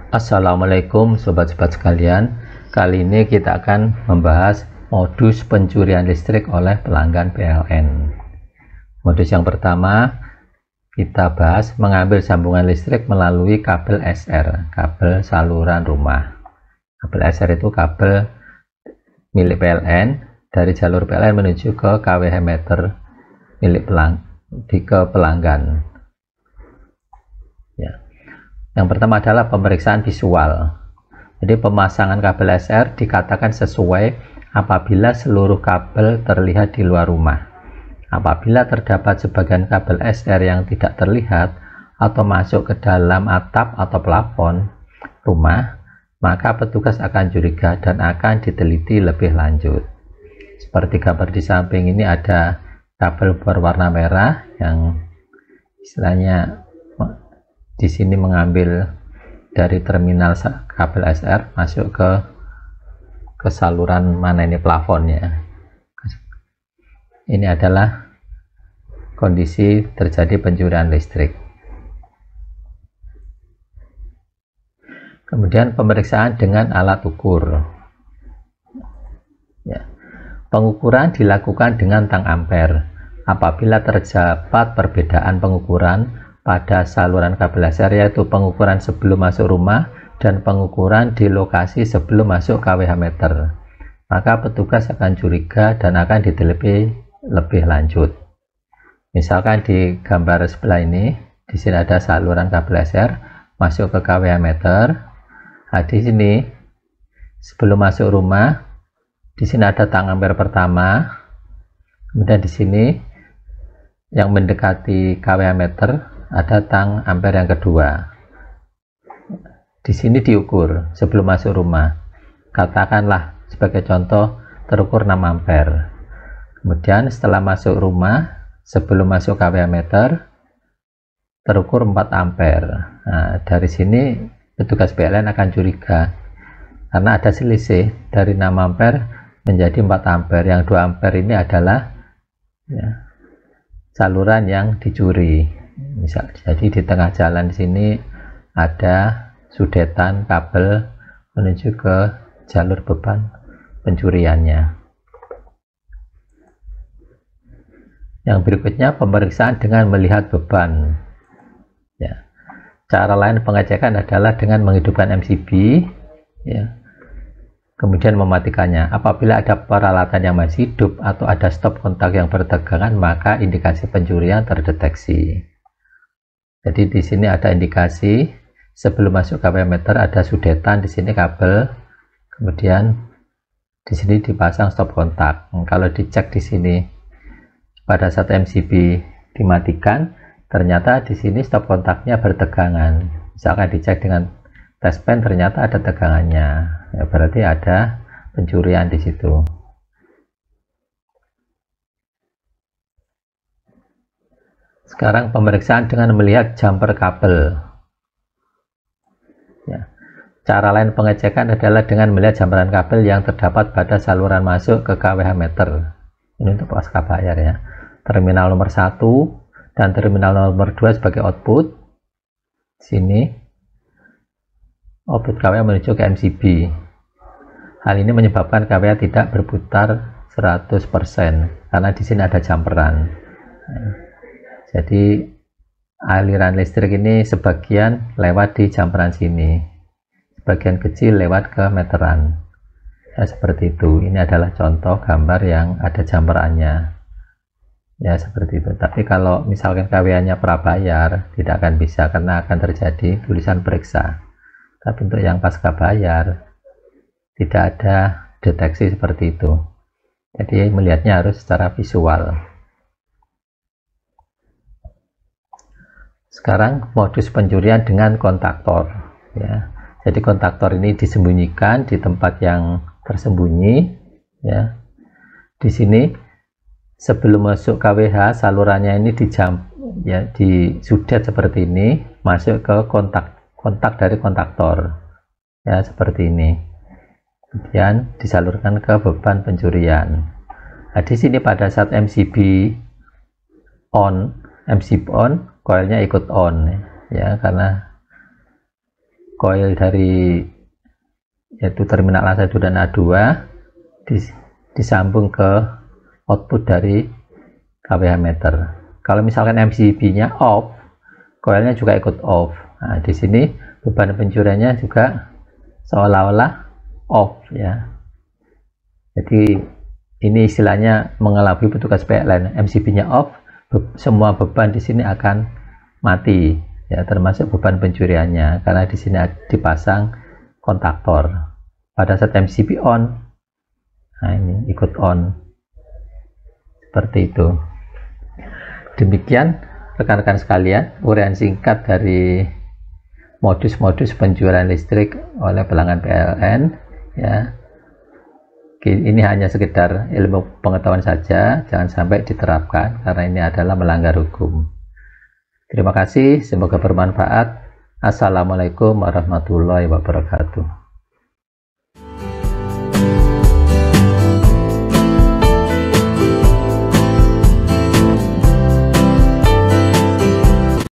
Assalamualaikum sobat-sobat sekalian. Kali ini kita akan membahas modus pencurian listrik oleh pelanggan PLN. Modus yang pertama kita bahas mengambil sambungan listrik melalui kabel SR, kabel saluran rumah. Kabel SR itu kabel milik PLN dari jalur PLN menuju ke kWh meter milik pelanggan. Ya. Yang pertama adalah pemeriksaan visual. Jadi pemasangan kabel SR dikatakan sesuai apabila seluruh kabel terlihat di luar rumah. Apabila terdapat sebagian kabel SR yang tidak terlihat atau masuk ke dalam atap atau plafon rumah, maka petugas akan curiga dan akan diteliti lebih lanjut. Seperti gambar di samping ini ada kabel berwarna merah yang istilahnya di sini mengambil dari terminal kabel SR masuk ke saluran mana ini plafonnya. Ini adalah kondisi terjadi pencurian listrik. Kemudian pemeriksaan dengan alat ukur. Ya. Pengukuran dilakukan dengan tang ampere. Apabila terdapat perbedaan pengukuran pada saluran kabel SR, yaitu pengukuran sebelum masuk rumah dan pengukuran di lokasi sebelum masuk kWh meter, maka petugas akan curiga dan akan diteliti lebih lanjut. Misalkan di gambar sebelah ini, di sini ada saluran kabel SR masuk ke kWh meter. Nah, di sini sebelum masuk rumah, di sini ada tang ampere pertama, kemudian di sini yang mendekati kWh meter ada tang ampere yang kedua. Di sini diukur sebelum masuk rumah. Katakanlah sebagai contoh terukur 6 ampere. Kemudian setelah masuk rumah, sebelum masuk kWh meter terukur 4 ampere. Nah, dari sini petugas PLN akan curiga karena ada selisih dari 6 ampere menjadi 4 ampere. Yang 2 ampere ini adalah saluran yang dicuri. Misal, jadi di tengah jalan di sini ada sudetan kabel menuju ke jalur beban pencuriannya. Yang berikutnya pemeriksaan dengan melihat beban. Ya. Cara lain pengecekan adalah dengan menghidupkan MCB, ya. Kemudian mematikannya. Apabila ada peralatan yang masih hidup atau ada stop kontak yang bertegangan, maka indikasi pencurian terdeteksi. Jadi di sini ada indikasi sebelum masuk kWh meter ada sudetan, di sini kabel, kemudian di sini dipasang stop kontak. Kalau dicek di sini pada saat MCB dimatikan, ternyata di sini stop kontaknya bertegangan. Misalkan dicek dengan tes pen ternyata ada tegangannya, ya berarti ada pencurian di situ. Sekarang pemeriksaan dengan melihat jumper kabel. Ya. Cara lain pengecekan adalah dengan melihat jamperan kabel yang terdapat pada saluran masuk ke kWh meter. Ini untuk pasca bayar ya. Terminal nomor 1 dan terminal nomor 2 sebagai output. Sini output kWh menuju ke MCB. Hal ini menyebabkan kWh tidak berputar 100% karena di sini ada jamperan. Jadi aliran listrik ini sebagian lewat di jamperan sini, sebagian kecil lewat ke meteran. Ya, seperti itu. Ini adalah contoh gambar yang ada jamperannya. Ya, seperti itu. Tapi kalau misalkan kWh-nya prabayar, tidak akan bisa karena akan terjadi tulisan periksa. Tapi untuk yang pasca bayar, tidak ada deteksi seperti itu. Jadi melihatnya harus secara visual. Sekarang modus pencurian dengan kontaktor. Ya. Jadi kontaktor ini disembunyikan di tempat yang tersembunyi. Ya. Di sini sebelum masuk kWh salurannya ini disudet seperti ini, masuk ke kontak dari kontaktor. Ya, seperti ini. Kemudian disalurkan ke beban pencurian. Nah, di sini pada saat MCB on, koilnya ikut on ya, karena koil dari yaitu terminal A1 dan A2 disambung ke output dari kWh meter. Kalau misalkan MCB-nya off, koilnya juga ikut off. Nah, di sini beban pencuriannya juga seolah-olah off ya. Jadi ini istilahnya mengelabui petugas PLN. MCB-nya off, semua beban di sini akan mati ya, termasuk beban pencuriannya karena di sini dipasang kontaktor. Pada saat MCB on, nah ini ikut on seperti itu. Demikian rekan-rekan sekalian, uraian singkat dari modus-modus penjualan listrik oleh pelanggan PLN ya. Ini hanya sekedar ilmu pengetahuan saja, jangan sampai diterapkan karena ini adalah melanggar hukum. Terima kasih, semoga bermanfaat. Assalamualaikum warahmatullahi wabarakatuh.